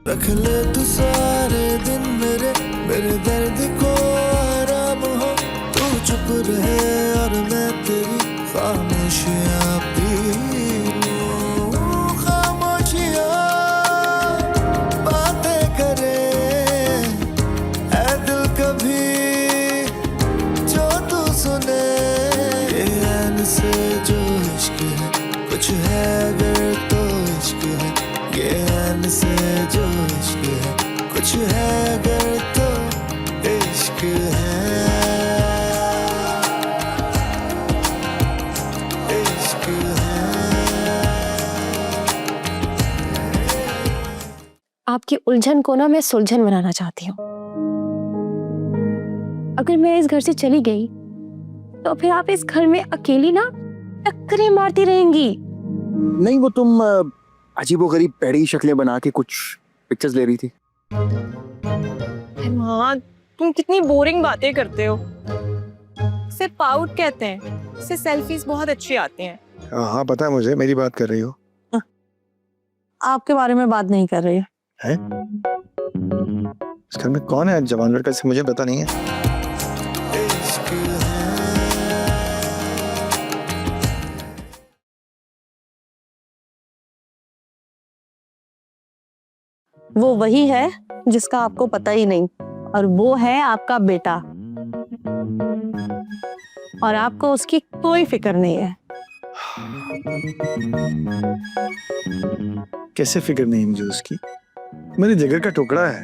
रख ले तू सारे दिन मेरे दर्द को आराम हो। तू चुप रहे और मैं तेरी खामोशियाँ पी लूं। खामोशियाँ बातें करे ऐ दिल कभी जो तू सुने। ये ऐन से जो इश्क है कुछ है अगर तो इश्क है। ये ऐन से जो इश्क है कुछ है अगर तो इश्क है। इश्क है। आपकी उलझन को ना मैं सुलझन बनाना चाहती हूँ। अगर मैं इस घर से चली गई तो फिर आप इस घर में अकेली ना टक्करें मारती रहेंगी। नहीं, वो तुम अजीबोगरीब पैड़ी शक्लें बना के कुछ पिक्चर्स ले रही थी। हाँ, तुम कितनी बोरिंग बातें करते हो। इसे पाउट कहते हैं। इससे सेल्फीज बहुत अच्छी आती हैं। हाँ पता है मुझे, मेरी बात कर रही हो। आपके बारे में बात नहीं कर रही है। इस घर में कौन है जवान लड़का, से मुझे पता नहीं है। वो वही है जिसका आपको पता ही नहीं, और वो है आपका बेटा, और आपको उसकी कोई फिक्र नहीं है। कैसे फिक्र नहीं मुझे उसकी? मेरे जिगर का टुकड़ा है।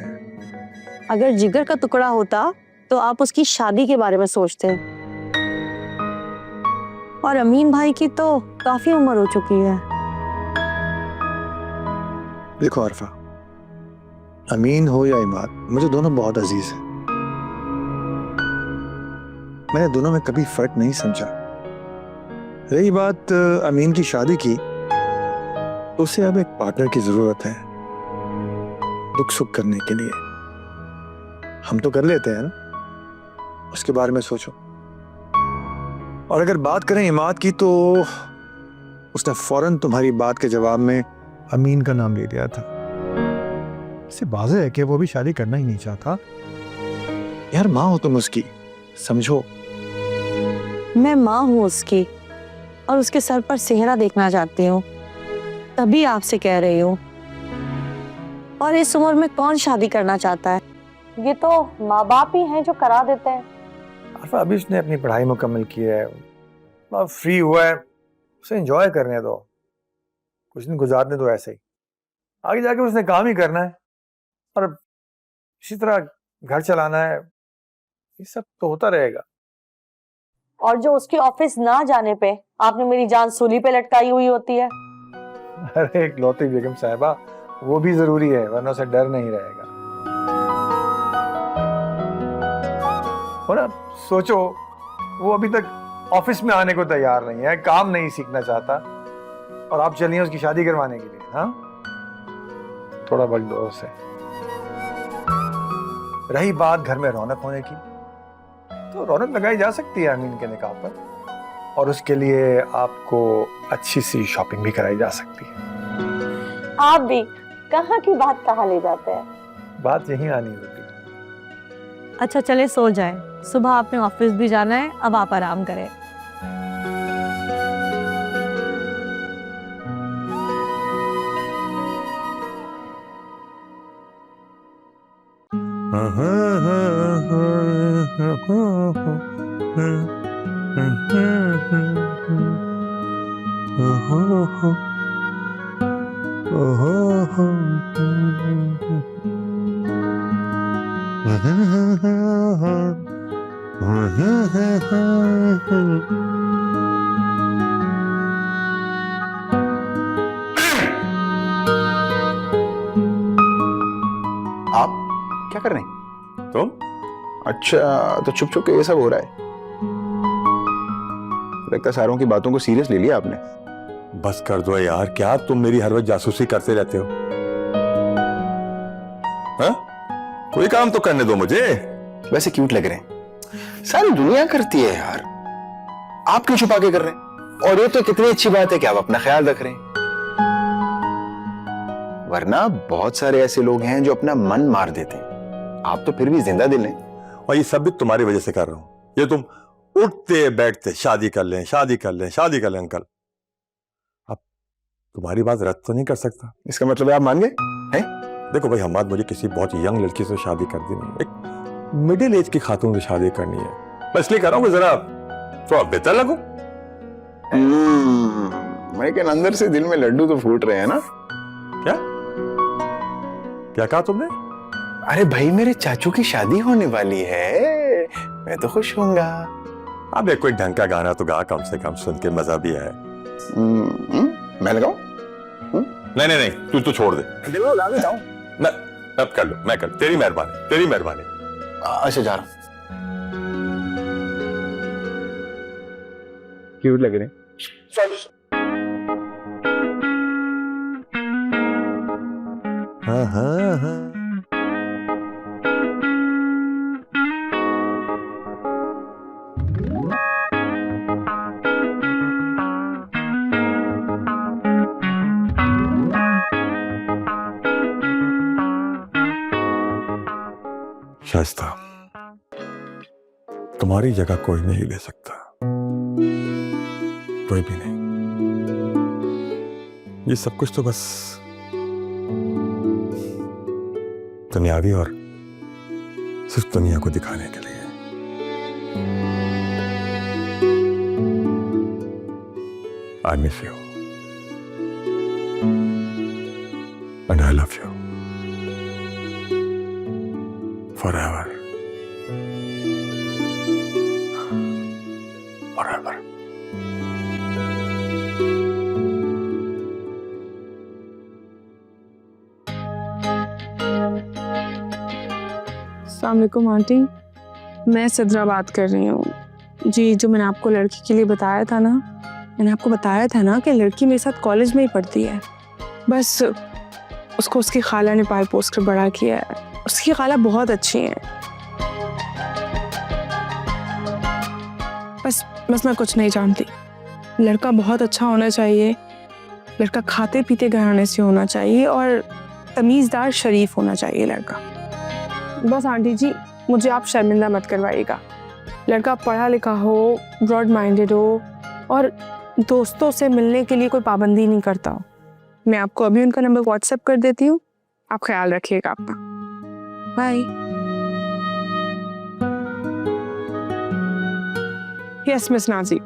अगर जिगर का टुकड़ा होता तो आप उसकी शादी के बारे में सोचते। और अमीन भाई की तो काफी उम्र हो चुकी है। देखो आरफा, अमीन हो या इमाद, मुझे दोनों बहुत अजीज हैं। मैंने दोनों में कभी फर्क नहीं समझा। रही बात अमीन की शादी की, तो उसे अब एक पार्टनर की जरूरत है दुख सुख करने के लिए। हम तो कर लेते हैं ना, उसके बारे में सोचो। और अगर बात करें इमाद की, तो उसने फौरन तुम्हारी बात के जवाब में अमीन का नाम ले लिया था। इससे वाज़ेह है कि वो भी शादी करना ही नहीं चाहता। यार माँ हो तुम उसकी, समझो। मैं माँ हूँ उसकी, और उसके सर पर सेहरा देखना चाहती हूँ, तभी आपसे कह रही हूँ। और इस उम्र में कौन शादी करना चाहता है? ये तो माँ बाप ही हैं जो करा देते हैं। आरफा, अभी उसने अपनी पढ़ाई मुकम्मल की है, अब फ्री हुआ है, उसे एंजॉय करने दो, कुछ दिन गुजारने दो ऐसे ही। आगे जाके उसने काम ही करना है, और इसी तरह घर चलाना है। ये सब तो होता रहेगा। और जो उसकी ऑफिस ना जाने पे आपने मेरी जान सूली पे लटकाई हुई होती है। अरे एक लौती बेगम साहिबा, वो भी जरूरी है, वरना उसे डर नहीं रहेगा। और अब सोचो, वो अभी तक ऑफिस में आने को तैयार नहीं है, काम नहीं सीखना चाहता, और आप चलिए उसकी शादी करवाने के लिए। हाँ, थोड़ा वक्त दो उसे। रही बात घर में रौनक होने की, तो रौनक लगाई जा सकती है अमीन के निकाह पर, और उसके लिए आपको अच्छी सी शॉपिंग भी कराई जा सकती है। आप भी कहाँ की बात कहाँ ले जाते हैं। बात यही आनी होती है। अच्छा चले सो जाए, सुबह आपने ऑफिस भी जाना है, अब आप आराम करें। आप क्या कर रहे हैं? तुम? अच्छा, तो छुप छुप के ये सब हो रहा है। लगता है सारों की बातों को सीरियस ले लिया आपने। बस कर दो यार, क्या तुम मेरी हर वक्त जासूसी करते रहते हो? हाँ? कोई काम तो करने दो मुझे। वैसे क्यूट लग रहे हैं, सारी दुनिया करती है यार, आप क्यों छुपा के कर रहे हैं? और ये तो कितनी अच्छी बात है कि आप अपना ख्याल रख रहे हैं। वरना बहुत सारे ऐसे लोग हैं जो अपना मन मार देते हैं। आप तो फिर भी जिंदा दिल हैं। और ये सब भी तुम्हारी वजह से कर रहा हूं। ये तुम उठते बैठते शादी कर लें, शादी कर लें, शादी कर लें अंकल। अब तुम्हारी बात रद्द तो नहीं कर सकता। इसका मतलब है आप मान गए हैं? देखो भाई, हमाद मुझे किसी बहुत यंग लड़की से शादी कर दी नहीं, एक मिडिल एज की खातून से शादी करनी है। मैं इसलिए कर रहा हूँ कि जरा थोड़ा बेहतर लगूं। लेकिन अंदर से दिल में लड्डू तो फूट रहे हैं ना। क्या क्या कहा तुमने? अरे भाई, मेरे चाचू की शादी होने वाली है, मैं तो खुश होऊंगा। अब एक कोई ढंग का गाना तो गा, कम से कम सुन के मजा भी आए। मैं लगाऊं? नहीं नहीं नहीं, तू तो छोड़ दे। ला देता हूं। मैं अब कर लो, मैं कर, तेरी मेहरबानी, तेरी मेहरबानी। अच्छा, जा रहा हूं। क्यूट लग रहे हैं। हाँ हाँ हाँ। शाइस्ता, तुम्हारी जगह कोई नहीं ले सकता, कोई भी नहीं। ये सब कुछ तो बस दुनियावी और सिर्फ दुनिया को दिखाने के लिए। I miss you and I love you forever. Forever. अस्सलाम वालेकुम आंटी, मैं सिद्रा बात कर रही हूँ। जी, जो मैंने आपको लड़की के लिए बताया था ना, मैंने आपको बताया था ना कि लड़की मेरे साथ कॉलेज में ही पढ़ती है। बस उसको उसकी खाला ने पाल पोस कर बड़ा किया है। उसकी खाला बहुत अच्छी हैं। बस मैं कुछ नहीं जानती। लड़का बहुत अच्छा होना चाहिए, लड़का खाते पीते घराने से होना चाहिए और तमीज़दार शरीफ होना चाहिए लड़का। बस आंटी जी, मुझे आप शर्मिंदा मत करवाइएगा। लड़का पढ़ा लिखा हो, ब्रॉड माइंडेड हो और दोस्तों से मिलने के लिए कोई पाबंदी नहीं करता हो। मैं आपको अभी उनका नंबर व्हाट्सएप कर देती हूँ, आप ख्याल रखिएगा अपना। बाय। यस मिस नाजी,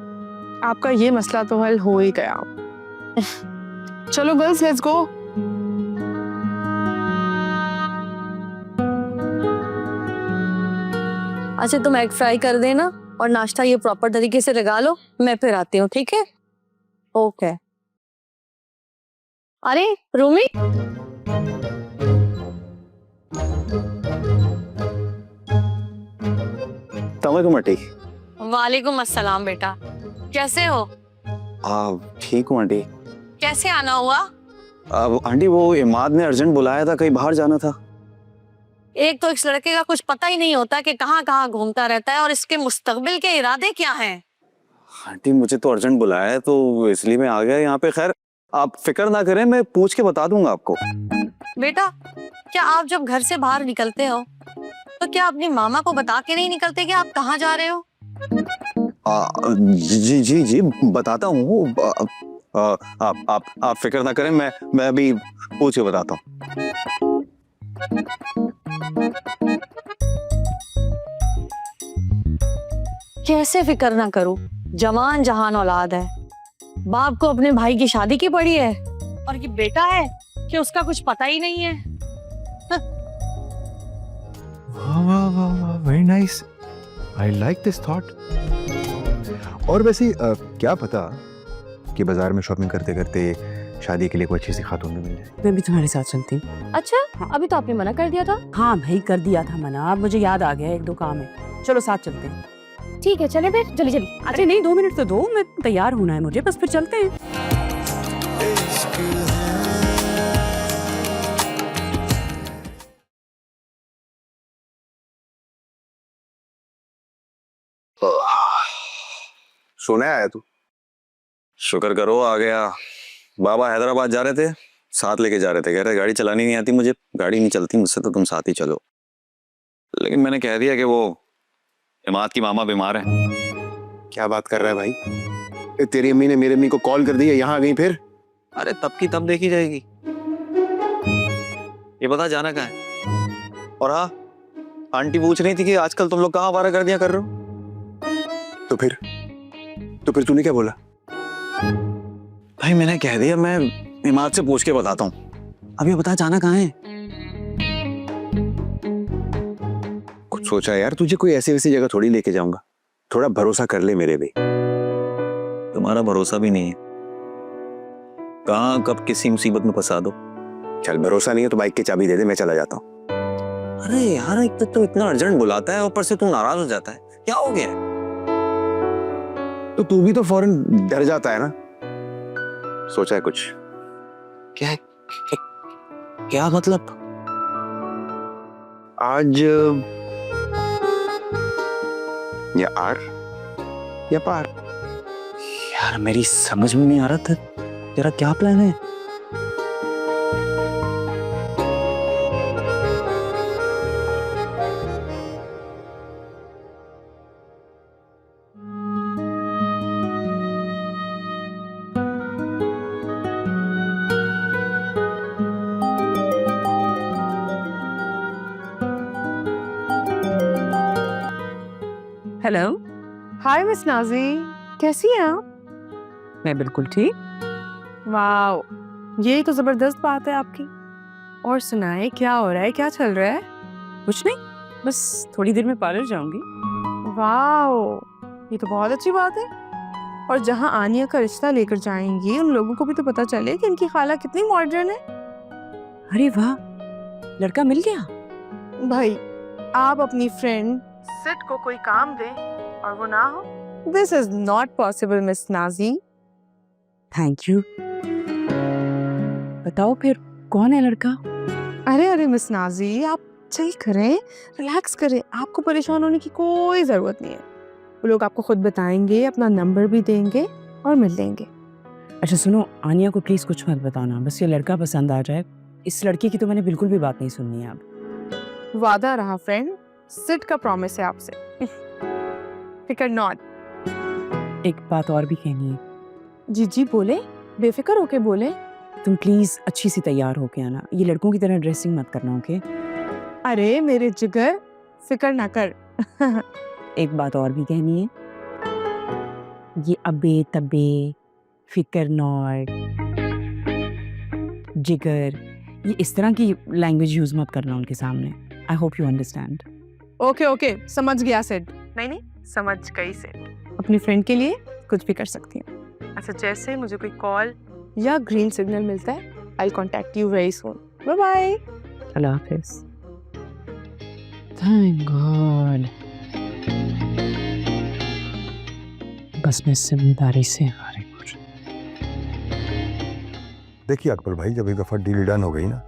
आपका ये मसला तो हल हो ही गया। चलो गर्ल्स, लेट्स गो। अच्छा, तुम एग फ्राई कर देना और नाश्ता ये प्रॉपर तरीके से लगा लो, मैं फिर आती हूँ, ठीक है? ओके। अरे रूमी, आंटी। वालेकुम अस्सलाम बेटा, कैसे हो? ठीक हूँ आंटी। कैसे आना हुआ? आंटी, वो इमाद ने अर्जेंट बुलाया था, कहीं बाहर जाना था। एक तो इस लड़के का कुछ पता ही नहीं होता कि कहाँ कहाँ घूमता रहता है और इसके मुस्तकबिल के इरादे क्या हैं। आंटी, मुझे तो अर्जेंट बुलाया है तो इसलिए मैं आ गया यहाँ पे। खैर, आप फिक्र ना करें, मैं पूछ के बता दूंगा आपको। बेटा, क्या आप जब घर से बाहर निकलते हो तो क्या अपनी मामा को बता के नहीं निकलते कि आप कहाँ जा रहे हो? जी जी जी, बताता हूँ। आप फिक्र ना करें, मैं अभी पूछ के बताता हूँ। कैसे फिक्र ना करूं, जवान जहान औलाद है। बाप को अपने भाई की शादी की पड़ी है और ये बेटा है कि उसका कुछ पता ही नहीं है। वाह वाह वाह वाह, very nice, I like this thought. और वैसे क्या पता कि बाजार में शॉपिंग करते करते शादी के लिए कोई अच्छी सी खातून भी मिल जाए। मैं भी तुम्हारे साथ चलती हूँ। अच्छा, अभी तो आपने मना कर दिया था। हाँ भाई, कर दिया था मना, अब मुझे याद आ गया एक दो काम है। चलो साथ चलते हैं। ठीक है, चले फिर, जल्दी जल्दी। अरे नहीं, 2 मिनट तो दो, मैं तैयार होना है मुझे, बस फिर चलते हैं। सोने आया तू? शुक्र करो आ गया। बाबा हैदराबाद जा रहे थे, साथ लेके जा रहे थे, कह रहे गाड़ी चलानी नहीं आती मुझे, गाड़ी नहीं चलती मुझसे तो तुम साथ ही चलो। लेकिन मैंने कह दिया कि वो इमाद की मामा बीमार है। क्या बात कर रहा है भाई? तेरी अम्मी ने मेरी अम्मी को कॉल कर दिया, यहाँ आ गई फिर? अरे तब की तब देखी जाएगी। ये बता जाना कहाँ है? और हाँ, आंटी पूछ रही थी कि आजकल तुम लोग कहाँ आवारागर्दियां कर रहे हो। तो फिर तूने क्या बोला? भाई मैंने कह दिया मैं इमाद से पूछ के बताता हूँ। अब ये बता जाना कहाँ है? कुछ सोचा यार, तुझे कोई ऐसी वैसी जगह थोड़ी लेके जाऊंगा, थोड़ा भरोसा कर ले मेरे भी। तुम्हारा भरोसा भी नहीं है, कहाँ कब किसी मुसीबत में फंसा दो। चल भरोसा नहीं है तो बाइक की चाबी दे दे, मैं चला जाता हूँ। अरे यार एक तो तू इतना अर्जेंट बुलाता है, ऊपर से तू नाराज हो जाता है, क्या हो गया है? तो तू भी तो फौरन डर जाता है ना। सोचा है कुछ? क्या क्या मतलब? आज या आर या पार। यार मेरी समझ में नहीं आ रहा था, तेरा क्या प्लान है? हेलो। हाय मिस नाजी, कैसी हैं आप? मैं बिल्कुल ठीक। वाओ, ये तो जबरदस्त बात है आपकी। और सुनाए क्या हो रहा है, क्या चल रहा है? कुछ नहीं, बस थोड़ी देर में पार्लर जाऊंगी। वाओ, ये तो बहुत अच्छी बात है। और जहाँ आनिया का रिश्ता लेकर जाएंगी उन लोगों को भी तो पता चले कि इनकी खाला कितनी मॉडर्न है। अरे वाह, लड़का मिल गया। भाई आप अपनी फ्रेंड सिट को कोई काम दें और वो ना हो, this is not possible miss Nazi. Thank you. बताओ फिर कौन है लड़का? अरे मिस नाजी, आप चिल करें, रिलैक्स करें, आपको परेशान होने की कोई जरूरत नहीं है। वो लोग आपको खुद बताएंगे, अपना नंबर भी देंगे और मिल लेंगे। अच्छा सुनो, आनिया को प्लीज कुछ मत बताना, बस ये लड़का पसंद आ जाए। इस लड़की की तो मैंने बिल्कुल भी बात नहीं सुननी है अब। वादा रहा फ्रेंड, सिट का प्रॉमिस है आपसे। फिकर नॉट। एक बात और भी कहनी है। जी बोले, बेफिक्र होके बोले। तुम प्लीज अच्छी सी तैयार होके आना, ये लड़कों की तरह ड्रेसिंग मत करना, ओके? अरे मेरे जिगर, फिक्र ना कर। एक बात और भी कहनी है, ये अबे तबे, फिकर नॉट, जिगर, ये इस तरह की लैंग्वेज यूज मत करना उनके सामने। I hope you understand. Okay समझ गया सिट। नहीं समझ गई सिट। अपनी फ्रेंड के लिए कुछ भी कर सकती हूँ। अच्छा, जैसे मुझे कोई कॉल या ग्रीन सिग्नल मिलता है, I contact you very soon. Bye bye. अल्लाह हाफिज। थैंक गॉड, बस मैं जिम्मेदारी से आ रही कुछ। देखिए अकबर भाई, जब एक दफ़ा डील डन हो गई ना,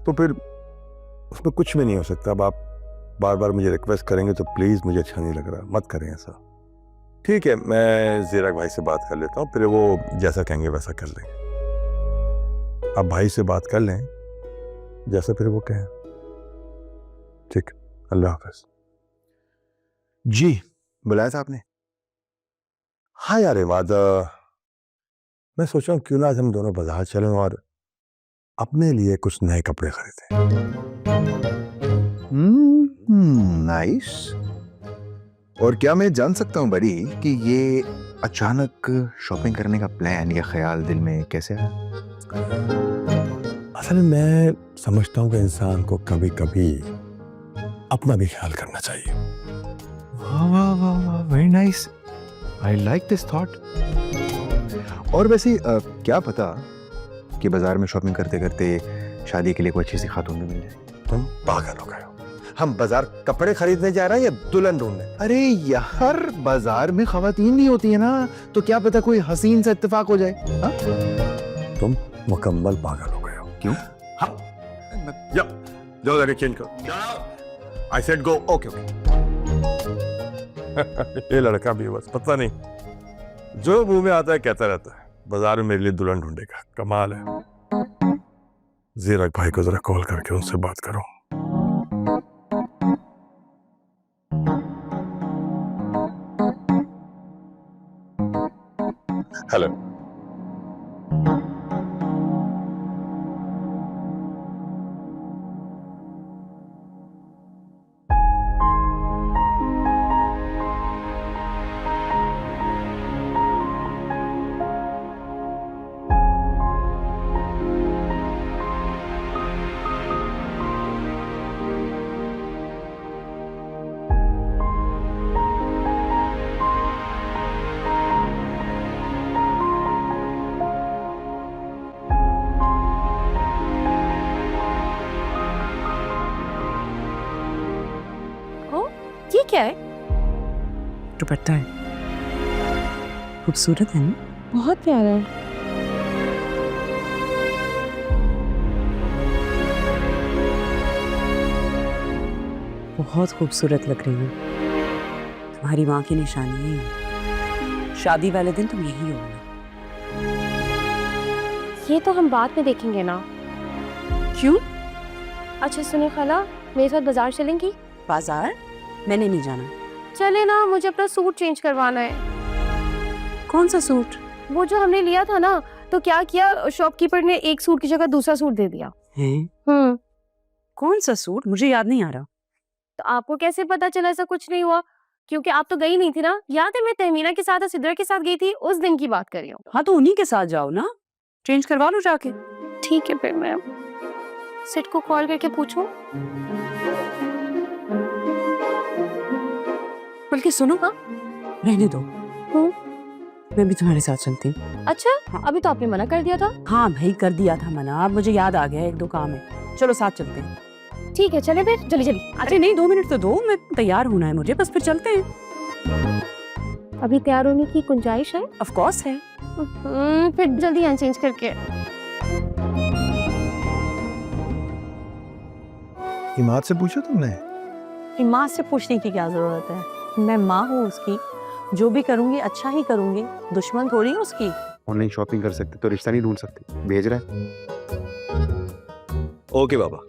तो फिर उसमें कुछ भी नहीं हो सकता। अब आप बार बार मुझे रिक्वेस्ट करेंगे तो प्लीज़ मुझे अच्छा नहीं लग रहा, मत करें ऐसा। ठीक है, मैं ज़ीरक भाई से बात कर लेता हूँ, फिर वो जैसा कहेंगे वैसा कर लेंगे। अब भाई से बात कर लें, जैसा फिर वो कहें। ठीक, अल्लाह हाफ़िज़। जी, बुलाया था आपने? हाँ यार इमाद, मैं सोच रहा हूँ क्यों ना आज हम दोनों बाजार चलें और अपने लिए कुछ नए कपड़े खरीदें। नाइस। और क्या मैं जान सकता हूँ बड़ी कि ये अचानक शॉपिंग करने का प्लान या ख्याल दिल में कैसे आया? असल में मैं समझता हूँ कि इंसान को कभी कभी अपना भी ख्याल करना चाहिए। वाह वाह वाह वाह, very nice, I like this thought. और वैसे क्या पता कि बाजार में शॉपिंग करते करते शादी के लिए कोई अच्छी सी खातून भी मिल जाए। तुम पागल हो गए हो, हम बाजार कपड़े खरीदने जा रहे हैं या दुल्हन ढूंढने? अरे यार, बाजार में खवातीन भी होती है ना, तो क्या पता कोई हसीन सा इत्तेफाक हो जाए। हा? तुम मुकम्मल पागल हो गए हो। क्यों? हाँ, जाओ जाके चेंज करो। I said go. ओके। ये लड़का भी बस पता नहीं जो मुंह में आता है कहता रहता है, बाजार में मेरे लिए दुल्हन ढूंढेगा। कमाल है। जीरक भाई को जरा कॉल करके उनसे बात करो। हेलो। ये क्या है? दुपट्टा है, खूबसूरत है ना? बहुत प्यारा है। बहुत खूबसूरत लग रही है। तुम्हारी माँ की निशानी है ये। शादी वाले दिन तुम यही होना। ये तो हम बाद में देखेंगे ना। क्यों? अच्छा सुनो खाला, मेरे साथ बाजार चलेंगी? बाजार? मैंने नहीं जाना। चले ना, मुझे अपना सूट चेंज करवाना है। कौन सा सूट? वो जो हमने लिया था ना, तो क्या किया, शॉपकीपर ने एक सूट की जगह दूसरा सूट दे दिया। हैं? कौन सा सूट? मुझे याद नहीं आ रहा। तो आपको कैसे पता चला? ऐसा कुछ नहीं हुआ, क्योंकि आप तो गई नहीं थी ना। याद है मैं तहमीना के साथ और सिद्रा के साथ गई थी, उस दिन की बात कर रही हूँ। हाँ तो उन्हीं के साथ जाओ ना, चेंज करवा लो जाके। ठीक है, फिर मैं सिट को कॉल करके पूछूं। बल्कि सुनो, हाँ? रहने दो, मैं भी तुम्हारे साथ चलती हूँ। अच्छा, अभी तो आपने मना कर दिया था। हाँ भाई, कर दिया था मना, अब मुझे याद आ गया, एक दो काम है। चलो साथ चलते हैं। ठीक है, चले फिर, जल्दी जल्दी। अरे नहीं, 2 मिनट तो दो, मैं तैयार होना है मुझे, बस फिर चलते हैं। अभी तैयार होने की गुंजाइश है? ऑफ कोर्स है। फिर जल्दी यहाँ चेंज करके। इमाद से पूछा तुमने? इमाद से पूछने की क्या जरूरत है? मैं माँ हूँ उसकी, जो भी करूंगी अच्छा ही करूंगी, दुश्मन थोड़ी हूँ उसकी। ऑनलाइन शॉपिंग कर सकते तो रिश्ता नहीं ढूंढ सकते। भेज रहा है। ओके बाबा,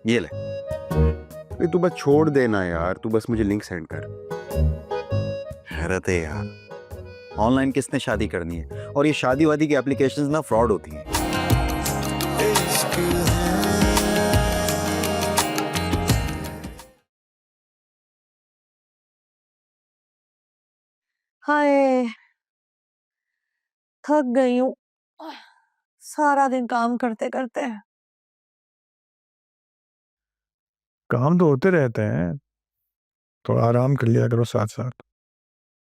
ये ले। अरे तू बस छोड़ देना यार, तू बस मुझे लिंक सेंड कर। हैरत है यार, ऑनलाइन किसने शादी करनी है? और ये शादी वादी की एप्लीकेशंस ना फ्रॉड होती हैं। इश्क है। हाय, थक गई हूँ सारा दिन काम करते करते। काम तो होते रहते हैं, थोड़ा आराम कर लिया करो साथ साथ।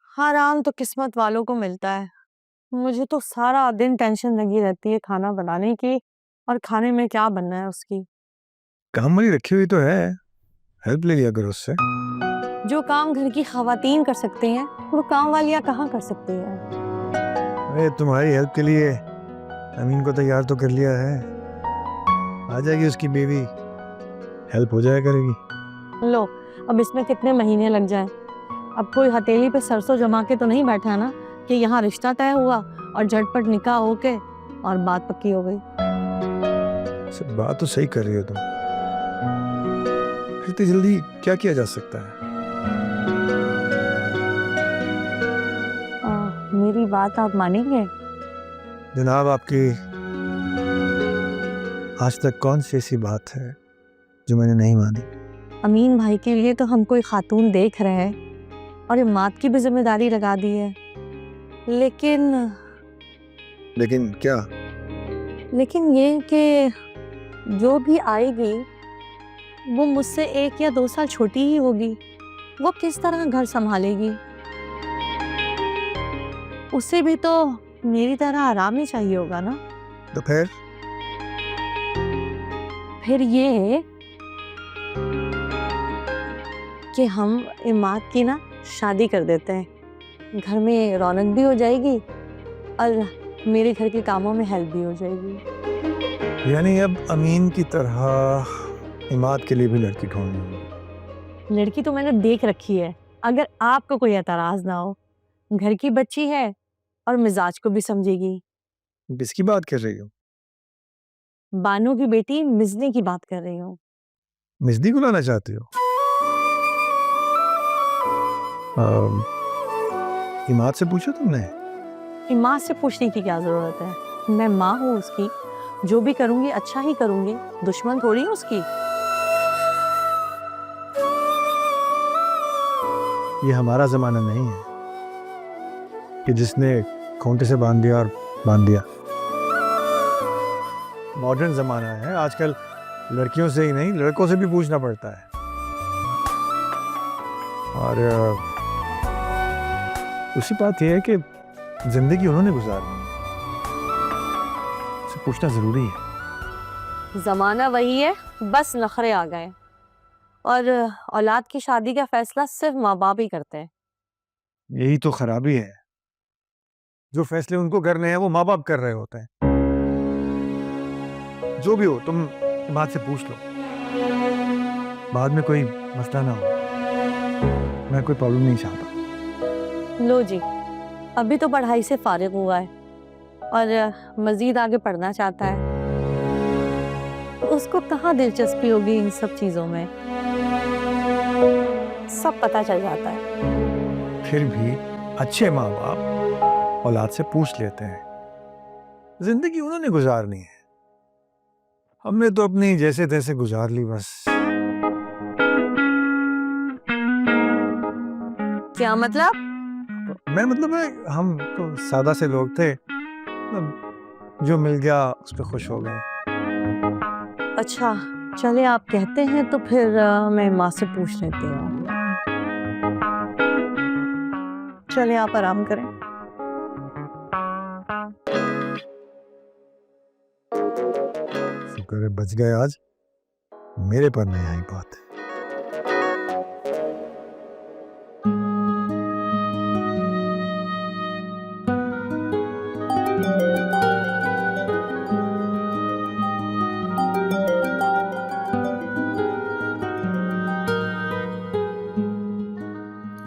आराम तो किस्मत वालों को मिलता है, मुझे तो सारा दिन टेंशन लगी रहती है खाना बनाने की, और खाने में क्या बनना है उसकी। काम वाली रखी हुई तो है, हेल्प ले लिया करो उससे। जो काम घर की खवातीन कर सकते हैं, वो काम वालियाँ कहाँ कर सकती हैं? अरे तुम्हारी हेल्प के लिए अमीन को तैयार तो कर लिया है, आ जाएगी उसकी बीवी, हेल्प हो जाया करेगी। लो, अब इसमें कितने महीने लग जाए। अब कोई हथेली पे सरसों जमा के तो नहीं बैठा ना कि यहाँ रिश्ता तय हुआ और झटपट निकाह होके और बात पक्की हो गई। बात तो सही कर रही हो तुम, फिर इतनी जल्दी क्या किया जा सकता है? मेरी बात आप मानेंगे? जनाब, आपकी आज तक कौन सी ऐसी बात है जो मैंने नहीं मानी? अमीन भाई के लिए तो हम कोई खातून देख रहे हैं और इमाद की भी जिम्मेदारी लगा दी है, लेकिन क्या? लेकिन ये कि जो भी आएगी वो मुझसे 1 या 2 साल छोटी ही होगी। वो किस तरह घर संभालेगी? उसे भी तो मेरी तरह आराम ही चाहिए होगा ना। तो फिर ये कि हम इमाद की ना शादी कर देते हैं, घर में रौनक भी हो जाएगी और मेरे घर के कामों में हेल्प भी हो जाएगी। यानी अब अमीन की तरह इमाद के लिए भी लड़की ढूंढनी होगी। लड़की तो मैंने देख रखी है, अगर आपको कोई एतराज ना हो। घर की बच्ची है और मिजाज को भी समझेगी। किसकी बात कर रही हो? बानो की बेटी मिजने की बात कर रही हूँ। मिजदी को लाना चाहती हो? इमाद से पूछा तुमने? माँ से पूछने की क्या जरूरत है? मैं माँ हूँ उसकी, जो भी करूंगी अच्छा ही करूंगी, दुश्मन थोड़ी हूँ उसकी। ये हमारा जमाना नहीं है कि जिसने खूंटे से बांध दिया और बांध दिया। मॉडर्न जमाना है, आजकल लड़कियों से ही नहीं लड़कों से भी पूछना पड़ता है। और उसी बात यह है कि जिंदगी उन्होंने गुजारनी है, उसे पूछना जरूरी है। जमाना वही है, बस नखरे आ गए। और औलाद की शादी का फैसला सिर्फ माँ बाप ही करते हैं। यही तो खराबी है, जो फैसले उनको करने हैं वो माँ बाप कर रहे होते हैं। जो भी हो तुम बात से पूछ लो, बाद में कोई मसला ना हो। मैं कोई प्रॉब्लम नहीं चाहता। लो जी, अभी तो पढ़ाई से फारिग हुआ है और मजीद आगे पढ़ना चाहता है। उसको कहाँ दिलचस्पी होगी इन सब चीजों में, सब पता चल जाता है। फिर भी अच्छे माँ बाप औलाद से पूछ लेते हैं, जिंदगी उन्होंने गुजारनी है, हमने तो अपनी जैसे तैसे गुजार ली बस। क्या मतलब? मैं मतलब है, हम तो सादा से लोग थे, जो मिल गया उस पर खुश हो गए। अच्छा चले, आप कहते हैं तो फिर मैं माँ से पूछ लेती हूँ। चले आप आराम करें। शुक्र है बच गए आज, मेरे पर नहीं आई बात।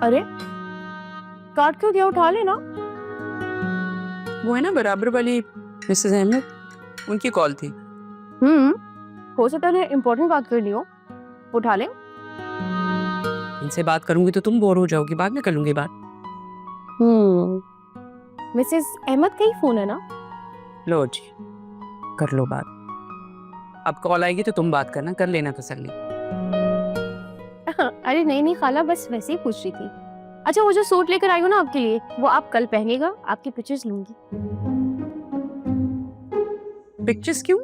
अरे काट क्यों दिया? उठा लेना। वो है ना बराबर वाली मिसेस अहमद, उनकी कॉल थी। हो सकता है इम्पोर्टेंट बात करनी हो, उठा ले। इनसे बात करूंगी तो तुम बोर हो जाओगी, बाद में कर लूंगी बात। मिसेस अहमद का ही फोन है ना? लो जी, कर लो बात। अब कॉल आएगी तो तुम बात करना, कर लेना तसल्ली। अरे नहीं नहीं खाला, बस वैसे ही पूछ रही थी। अच्छा वो जो सूट लेकर आई हो ना आपके लिए, वो आप कल पहनेगा, आपकी पिक्चर्स लूंगी। पिक्चर्स क्यों?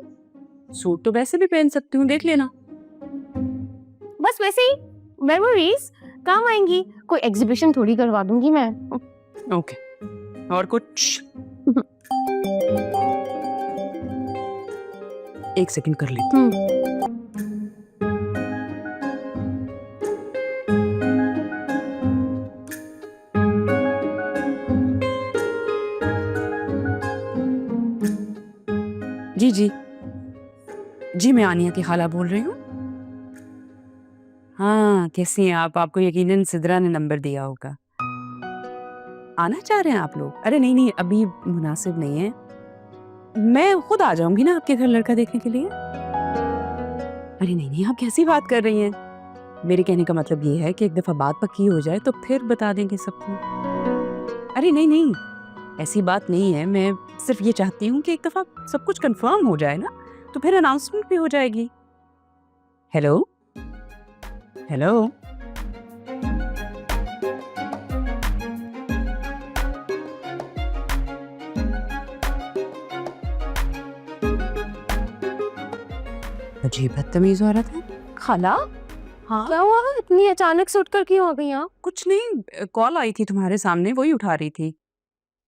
सूट तो वैसे भी पहन सकती हूँ, देख लेना। बस वैसे ही मेमोरीज काम आएंगी, कोई एग्जीबिशन थोड़ी करवा दूंगी मैं। ओके, और कुछ? एक सेकंड कर लेती हूँ। जी जी जी, मैं आनिया की खाला बोल रही हूँ। हाँ कैसी हैं आप? आपको यकीनन सिद्रा ने नंबर दिया होगा। आना चाह रहे हैं आप लोग? अरे नहीं नहीं, अभी मुनासिब नहीं है, मैं खुद आ जाऊंगी ना आपके घर लड़का देखने के लिए। अरे नहीं नहीं, आप कैसी बात कर रही हैं? मेरे कहने का मतलब ये है कि एक दफा बात पक्की हो जाए तो फिर बता देंगे सबको। अरे नहीं नहीं, ऐसी बात नहीं है, मैं सिर्फ ये चाहती हूँ कि एक दफा सब कुछ कंफर्म हो जाए ना, तो फिर अनाउंसमेंट भी हो जाएगी। हेलो हेलो, अजीब बदतमीज औरत है। खाला हाँ क्या हुआ? इतनी अचानक से उठकर क्यों आ गई आप? कुछ नहीं, कॉल आई थी तुम्हारे सामने, वही उठा रही थी।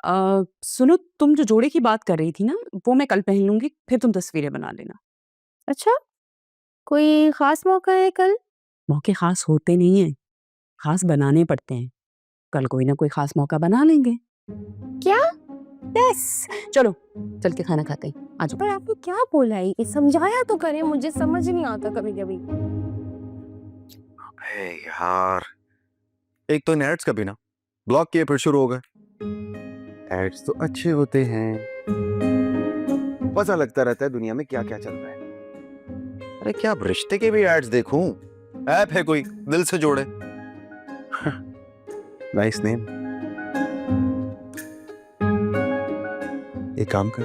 सुनो, तुम जो जोड़े की बात कर रही थी ना, वो मैं कल पहन लूंगी, फिर तुम तस्वीरें बना लेना। अच्छा कोई खास मौका है कल? मौके खास होते नहीं हैं, खास बनाने पड़ते हैं। कल कोई ना कोई खास मौका बना लेंगे। क्या? यस, चलो चल के खाना खाते हैं, आ जाओ। पर आपने क्या बोला है? ये समझाया तो करें, मुझे समझ नहीं आता कभी कभी। अबे यार, एक तो इन एड्स का भी ना ब्लॉक किए फिर शुरू हो गए। एड्स तो अच्छे होते हैं, पता लगता रहता है दुनिया में क्या क्या चल रहा है। अरे क्या अब रिश्ते के भी एड्स देखूं? ऐप है कोई दिल से जोड़े। Nice name. एक काम कर,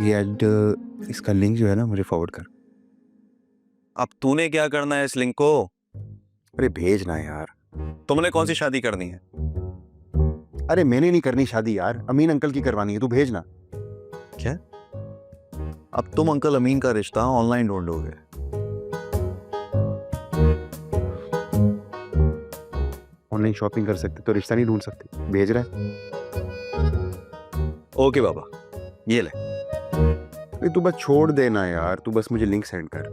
ये ऐड, इसका लिंक जो है ना मुझे फॉरवर्ड कर। अब तूने क्या करना है इस लिंक को? अरे भेजना यार। तुमने कौन सी शादी करनी है? अरे मैंने नहीं करनी शादी यार, अमीन अंकल की करवानी है, तू भेजना। क्या? अब तुम अंकल अमीन का रिश्ता ऑनलाइन ढूंढोगे? ऑनलाइन शॉपिंग कर सकते तो रिश्ता नहीं ढूंढ सकते। भेज रहा है। ओके बाबा, ये ले। अरे तू बस छोड़ देना यार, तू बस मुझे लिंक सेंड कर।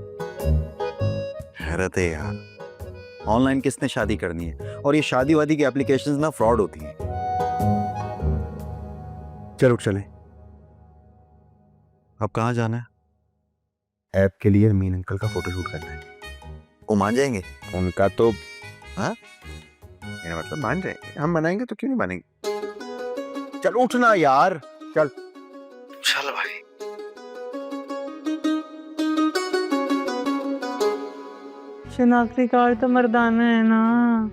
हैरत है यार, ऑनलाइन किसने शादी करनी है? और ये शादी वादी की एप्लीकेशंस ना फ्रॉड होती हैं। चलो चलें। अब कहाँ जाना है? ऐप के लिए अमीन अंकल का फोटोशूट करना है। वो मान जाएंगे? उनका तो हाँ? मेरा मतलब मान जाएंगे, हम मनाएंगे तो क्यों नहीं मानेंगे। चल उठना यार, चल। चल भाई। शनाख्ती कार्ड तो मर्दाना है ना।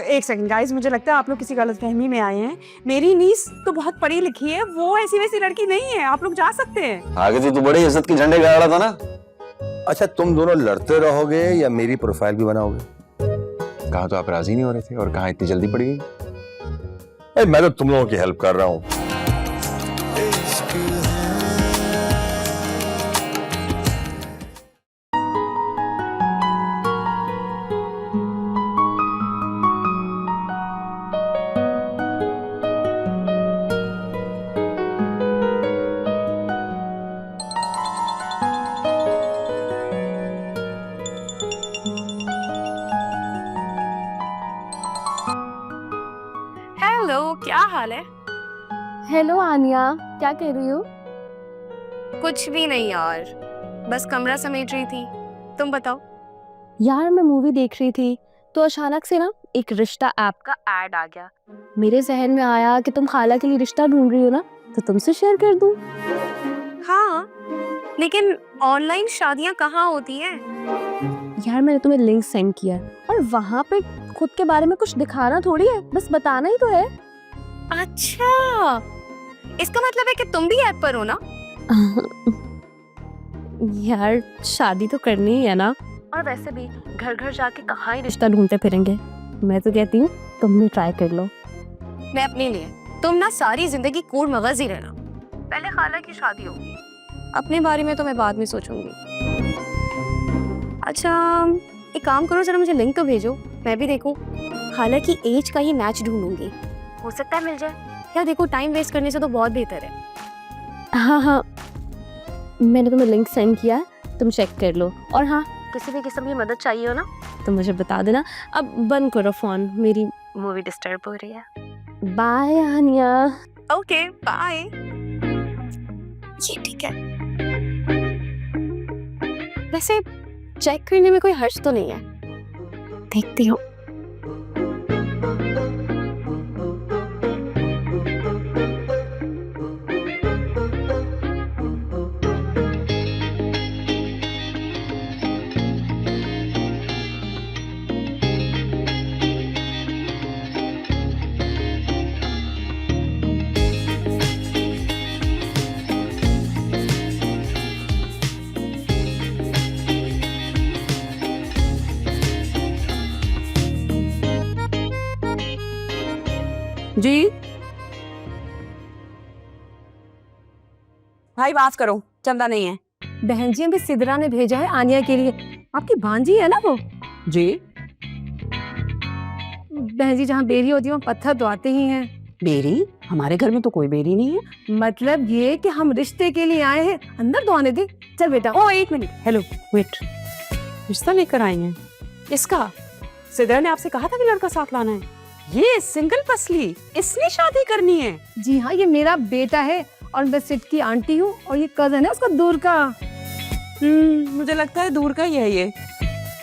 एक सेकंड गाइस, मुझे लगता है आप लोग किसी गलतफहमी में आए हैं। मेरी नीस तो बहुत पढ़ी लिखी है, वो ऐसी वैसी लड़की नहीं है। आप लोग जा सकते हैं। आगे तो तू बड़ी इज्जत के झंडे गाड़ रहा था ना। अच्छा, तुम दोनों लड़ते रहोगे या मेरी प्रोफाइल भी बनाओगे? कहा तो आप राजी नहीं हो रहे थे और कहा इतनी जल्दी पड़ गई। मैं तो तुम लोगों की हेल्प कर रहा हूँ। इश्क हेलो, क्या हाल है? हेलो आनिया, क्या कर रही हो? कुछ भी नहीं यार, बस कमरा समेट रही थी। तुम बताओ। यार मैं मूवी देख रही थी तो अचानक से ना एक रिश्ता ऐप का ऐड आ गया। मेरे जहन में आया कि तुम खाला के लिए रिश्ता ढूंढ रही हो ना, तो तुमसे शेयर कर दूं। हाँ, लेकिन ऑनलाइन शादियां कहाँ होती हैं? यार मैंने तुम्हें लिंक सेंड किया है और वहाँ पे खुद के बारे में कुछ दिखाना थोड़ी है, बस बताना ही तो है। अच्छा, इसका मतलब है कि तुम भी ऐप पर हो ना? यार शादी तो करनी ही है ना, और वैसे भी घर घर जाके कहाँ ही रिश्ता ढूंढते फिरेंगे। मैं तो कहती हूँ तुम भी ट्राई कर लो। मैं अपने लिए, तुम ना सारी जिंदगी कूड़ मगज ही रहना। पहले खाला की शादी होगी, अपने बारे में तो मैं बाद में सोचूंगी। अच्छा एक काम करो, जरा मुझे लिंक तो भेजो, मैं भी देखूं। खाला की एज का ही मैच ढूंढूंगी, हो सकता है मिल जाए। यार देखो, टाइम वेस्ट करने से तो बहुत बेहतर है। हाँ हाँ, मैंने तुम्हें लिंक सेंड किया है, तुम चेक कर लो। और हाँ, किसी भी किस्म की मदद चाहिए हो ना तो मुझे बता देना। अब बंद करो फोन, मेरी मूवी डिस्टर्ब हो रही है। बाय आनिया। Okay bye. ये ठीक है। वैसे चेक करने में कोई हर्ज तो नहीं है, देखती हूँ। जी भाई माफ करो, चंदा नहीं है। बहन जी अभी सिद्रा ने भेजा है आनिया के लिए। आपकी भांजी है ना वो? जी बहन जी, जहाँ बेरी होती है वहाँ पत्थर तो आते ही हैं। बेरी? हमारे घर में तो कोई बेरी नहीं है। मतलब ये कि हम रिश्ते के लिए आए हैं, अंदर तो आने दे। चल बेटा। ओ एक मिनट, हेलो वेट, रिश्ता लेकर आई हैं? इसका सिद्रा ने आपसे कहा था कि लड़का साथ लाना है। ये सिंगल पसली, इसने शादी करनी है? जी हाँ, ये मेरा बेटा है और मैं सिड की आंटी हूँ, और ये कजन है उसका दूर का। मुझे लगता है दूर का ही है। ये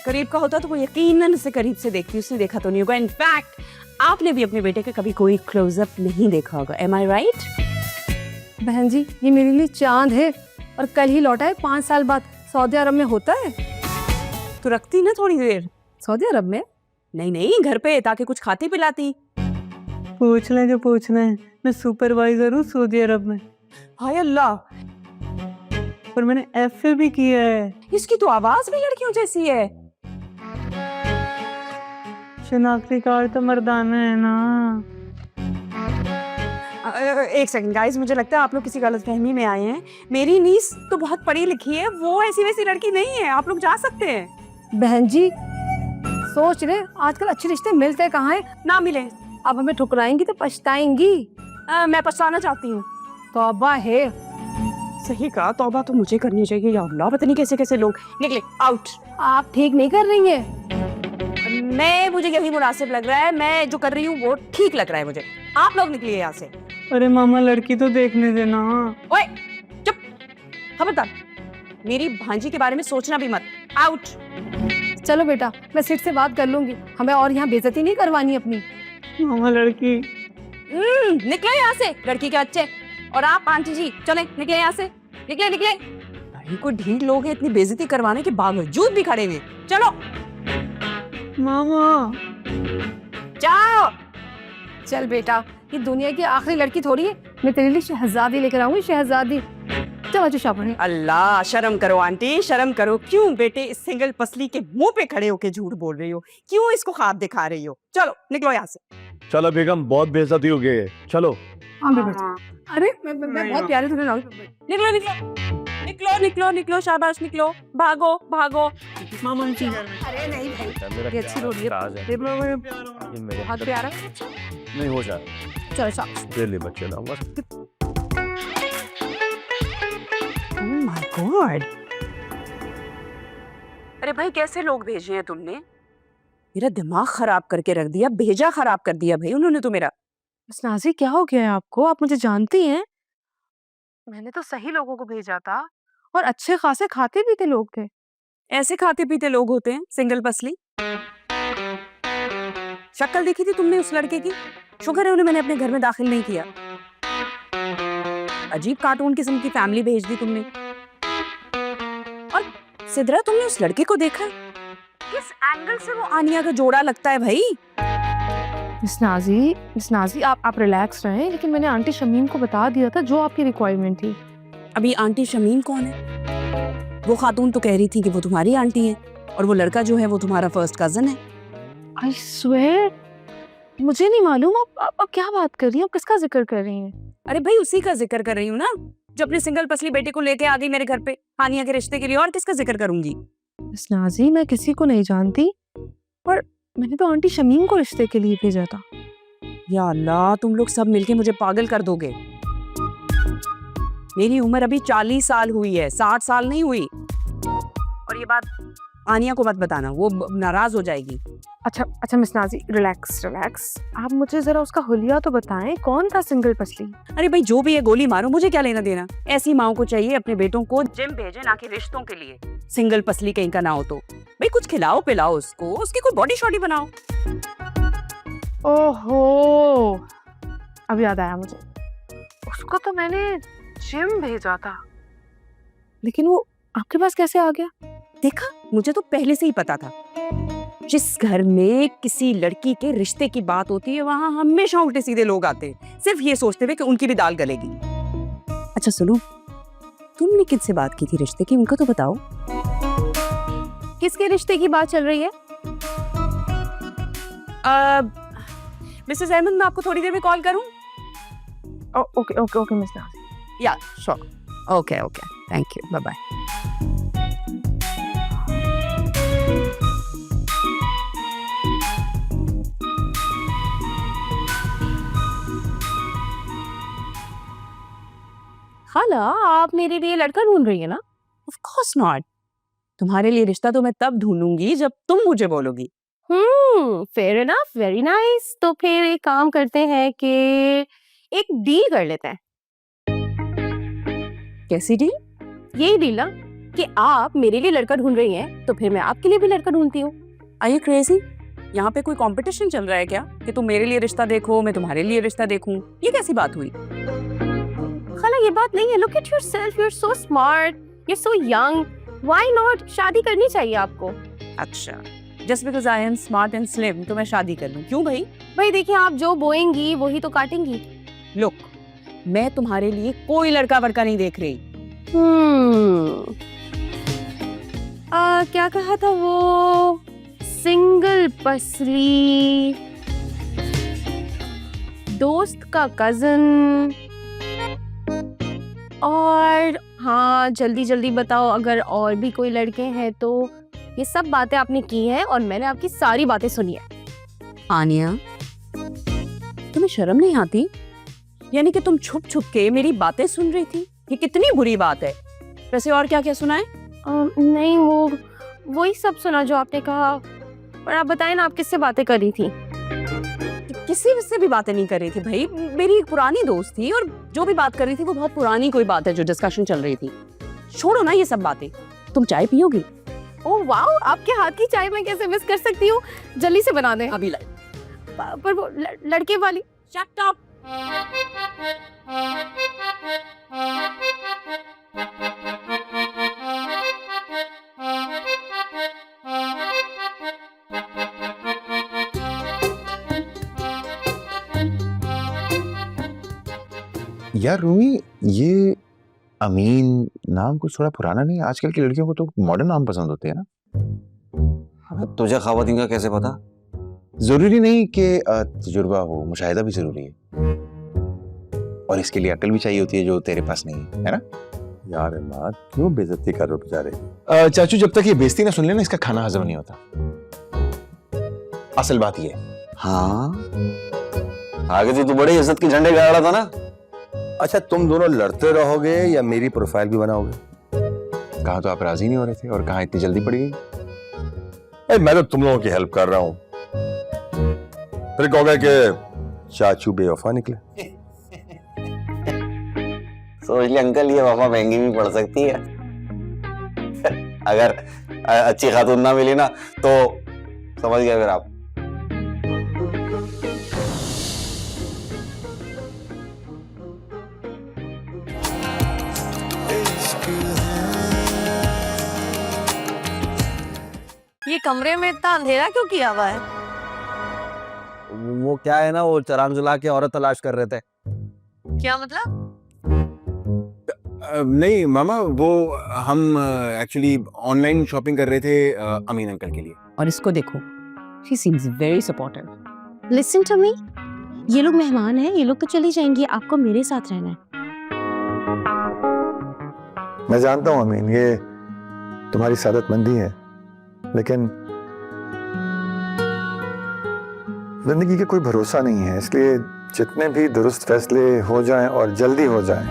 करीब का होता तो वो यकीनन से करीब से देखती, उसने देखा तो नहीं होगा। इनफैक्ट आपने भी अपने बेटे के कभी कोई क्लोजअप नहीं देखा होगा। एम आई राइट? बहन जी ये मेरे लिए चांद है और कल ही लौटा है 5 साल बाद। सऊदी अरब में होता है। तो रखती ना थोड़ी देर। सऊदी अरब में? नहीं नहीं, घर पे, ताकि कुछ खाती पिलाती। पूछ ले जो पूछना है, मैं सुपरवाइजर हूँ सऊदी अरब में। हाय अल्लाह, पर मैंने एफए भी किया है। इसकी तो आवाज भी लड़कियों जैसी है। शनाख्ती कार्ड तो मर्दाना है ना। एक सेकंड गाइस, मुझे लगता है आप लोग किसी गलतफहमी में आए हैं। मेरी नीस तो बहुत पढ़ी लिखी है, वो ऐसी वैसी लड़की नहीं है। आप लोग जा सकते हैं। बहन जी सोच रहे आजकल अच्छे रिश्ते मिलते कहाँ हैं? ना मिले अब हमें ठुकराएंगी तो पछताएंगी। मैं पछताना चाहती हूँ। तौबा है। सही कहा, तौबा तो मुझे करनी चाहिए। या अल्लाह, पता नहीं कैसे कैसे लोग निकले। आउट। आप ठीक नहीं कर रही हैं। मुझे यही मुनासिब लग रहा है। मैं जो कर रही हूँ वो ठीक लग रहा है मुझे। आप लोग निकलिए यहाँ से। अरे मामा लड़की तो देखने देना। ओए चुप, खबरदार मेरी भांजी के बारे में सोचना भी मत। आउट। चलो बेटा मैं सिट से बात कर लूंगी, हमें और यहाँ बेइज्जती नहीं करवानी अपनी। मामा लड़की। निकले यहाँ से लड़की के बच्चे। और आप आंटी जी चले, निकले यहाँ से। निकले निकले। इनको ढीठ लोग हैं, इतनी बेइज्जती करवाने के बावजूद भी खड़े हुए। चलो मामा। जाओ। चल बेटा, ये दुनिया की आखिरी लड़की थोड़ी है, मैं तेरे लिए शहजादी लेकर आऊंगी। शहजादी चलो जो शाबाश। अल्लाह, शर्म करो आंटी, शर्म करो। क्यों बेटे इस सिंगल पसली के मुंह पे खड़े होके झूठ बोल रही हो? क्यों इसको ख्वाब दिखा रही हो? चलो निकलो यहाँ से। चलो बेगम, बहुत बेइज्जती हो गई है, चलो। अरे मैं बहुत प्यारे तुम्हें लाऊंगी। निकलो निकलो निकलो निकलो निकलो, शाबाश निकलो। भागो भागो। मामा जी अरे नहीं भाई, ये अच्छी रोटी है, बहुत प्यारा। नहीं हो जाए, चलो शाबाश। ले ले बच्चे लाऊंगा। Oh my God! अरे भाई कैसे लोग भेजे हैं तुमने? मेरा दिमाग खराब करके रख दिया, भेजा खराब कर दिया भाई उन्होंने तो मेरा। नाज़ी क्या हो गया है आपको? आप मुझे जानती हैं? मैंने तो सही लोगों को भेजा था और अच्छे खासे खाते पीते लोग थे। ऐसे खाते पीते लोग होते हैं सिंगल पसली। शक्ल देखी थी तुमने उस लड़के की? शुक्र है उन्हें मैंने अपने घर में दाखिल नहीं किया। अजीब कार्टून किस्म की फैमिली भेज दी तुमने। और सिद्रा, तुमने उस लड़के को देखा? किस एंगल से वो आनिया का जोड़ा लगता है भाई? मिस नाज़ी आप रिलैक्स रहें, लेकिन मैंने आंटी शमीम को बता दिया था जो आपकी रिक्वायरमेंट थी। अभी आंटी शमीम कौन है? वो खातून तो कह रही थी कि वो तुम्हारी आंटी है और वो लड़का जो है वो तुम्हारा फर्स्ट कजन है। आई स्वेयर मुझे नहीं मालूम आप क्या बात कर रही हैं? आप किसका जिक्र कर रही हैं? अरे भाई उसी का जिक्र कर रही हूँ ना, जो अपने सिंगल पसली बेटे को लेके आ गई मेरे घर पे हानिया के रिश्ते के लिए। और किसका जिक्र करूंगी? मिस नाज़ी मैं किसी को नहीं जानती, और मैंने तो आंटी शमीम को रिश्ते के लिए भेजा था। या अल्लाह, तुम लोग सब मिलके मुझे पागल कर दोगे। मेरी उम्र अभी 40 साल हुई है, 60 साल नहीं हुई। और ये बात आनिया को मत बताना, वो नाराज हो जाएगी। अच्छा मिस नाज़ी रिलैक्स। आप मुझे जरा उसका हुलिया तो बताएं, कौन था सिंगल पसली? अरे भाई जो भी है गोली मारो, मुझे क्या लेना देना। ऐसी माओ को चाहिए अपने बेटों को जिम भेजे, ना कि रिश्तों के लिए। सिंगल पसली कहीं का ना हो तो भाई कुछ खिलाओ पिलाओ उसको, उसकी कोई बॉडी शॉडी बनाओ। ओहो अब याद आया मुझे, उसको तो मैंने जिम भेजा था, लेकिन वो आपके पास कैसे आ गया? देखा, मुझे तो पहले से ही पता था। जिस घर में किसी लड़की के रिश्ते की बात होती है वहां हमेशा उल्टे सीधे लोग आते हैं, सिर्फ ये सोचते हुए कि उनकी भी दाल गलेगी। अच्छा सुनो, तुमने किससे बात की थी रिश्ते की, उनका तो बताओ। किसके रिश्ते की बात चल रही है? मिसेस अहमद, मैं आपको थोड़ी देर में कॉल करूं? Okay miss Nazi. या sure. Okay thank you, bye bye. खाला आप मेरे लिए लड़का ढूंढ रही है ना? Of course not. तुम्हारे लिए रिश्ता तो मैं तब ढूंढूंगी जब तुम मुझे बोलोगी। Fair enough, very nice. तो फिर एक काम करते हैं कि एक डील कर लेते हैं। कैसी डील? यही डील ना कि आप मेरे लिए लड़का ढूंढ रही हैं, तो फिर मैं आपके लिए भी लड़का ढूंढती हूँ। Are you crazy? यहाँ पे कोई कंपटीशन चल रहा है क्या कि तुम मेरे लिए रिश्ता देखो मैं तुम्हारे लिए रिश्ता देखूं? ये कैसी बात हुई? खाला ये बात नहीं है। Look at yourself, you are so smart, you are so young, why not? शादी करनी चाहिए आपको। अच्छा, just because I am smart and slim तो मैं शादी कर लूं? क्यों भाई? भाई देखिए, आप जो बोएंगी वही तो काटेंगी। लुक, मैं तुम्हारे लिए कोई लड़का वड़का नहीं देख रही। क्या कहा था वो? सिंगल पसली, दोस्त का कजन, और हाँ जल्दी जल्दी बताओ अगर और भी कोई लड़के हैं तो। ये सब बातें आपने की हैं और मैंने आपकी सारी बातें सुनी है। आनिया, तुम्हें शर्म नहीं आती? यानी कि तुम छुप छुप के मेरी बातें सुन रही थी? ये कितनी बुरी बात है। वैसे और क्या क्या सुना है? नहीं, वही सब सुना जो आपने कहा। और आप बताएं ना, आप किससे बातें कर रही थी? किसी से भी बातें नहीं कर रही थी भाई। मेरी एक पुरानी दोस्त थी और जो भी बात कर रही थी वो बहुत पुरानी कोई बात है जो डिस्कशन चल रही थी। छोड़ो ना ये सब बातें। तुम चाय पियोगी? ओह वाओ, आपके हाथ की चाय मैं कैसे मिस कर सकती हूँ? जल्दी से बना दें। अभी पर वो लड़के वाली। Shut up. यार रूमी, ये अमीन नाम कुछ थोड़ा पुराना नहीं? आजकल की लड़कियों को तो मॉडर्न नाम पसंद होते हैं ना। अब तुझे खवातीन का कैसे पता? जरूरी नहीं कि तजुर्बा हो, मुशाहिदा भी जरूरी है। और इसके लिए अकल भी चाहिए होती है जो तेरे पास नहीं है ना? यार इमाद, क्यों बेइज्जती कर रहे हो बेचारे? चाचू, जब तक ये बेइज्जती ना सुन लेना, इसका खाना हजम नहीं होता। असल बात ये है। हाँ, आगे तो बड़े इज्जत के झंडे गाड़ रहा था ना। अच्छा, तुम दोनों लड़ते रहोगे या मेरी प्रोफाइल भी बनाओगे? कहा तो आप राजी नहीं हो रहे थे और कहा इतनी जल्दी पड़ गई। मैं तो तुम लोगों की हेल्प कर रहा हूं, फिर कहोगे कि चाचू बेवफा निकले। सोच ले अंकल, ये वफा महंगी भी पड़ सकती है। अगर अच्छी खातून ना मिली ना तो समझ गए फिर आप। ये कमरे में इतना अंधेरा क्यों किया हुआ है? वो क्या है ना, वो चराग जला के औरत तलाश कर रहे थे। क्या मतलब? नहीं मामा, वो हम एक्चुअली ऑनलाइन शॉपिंग कर रहे थे अमीन अंकल के लिए। और इसको देखो, she seems very supportive. Listen to me, ये लोग मेहमान हैं, ये लोग तो चली जाएंगी, आपको मेरे साथ रहना है। मैं जानता हूँ अमीन, ये तुम्हारी सादतमंदी है, लेकिन जिंदगी का कोई भरोसा नहीं है, इसलिए जितने भी दुरुस्त फैसले हो जाएं और जल्दी हो जाएं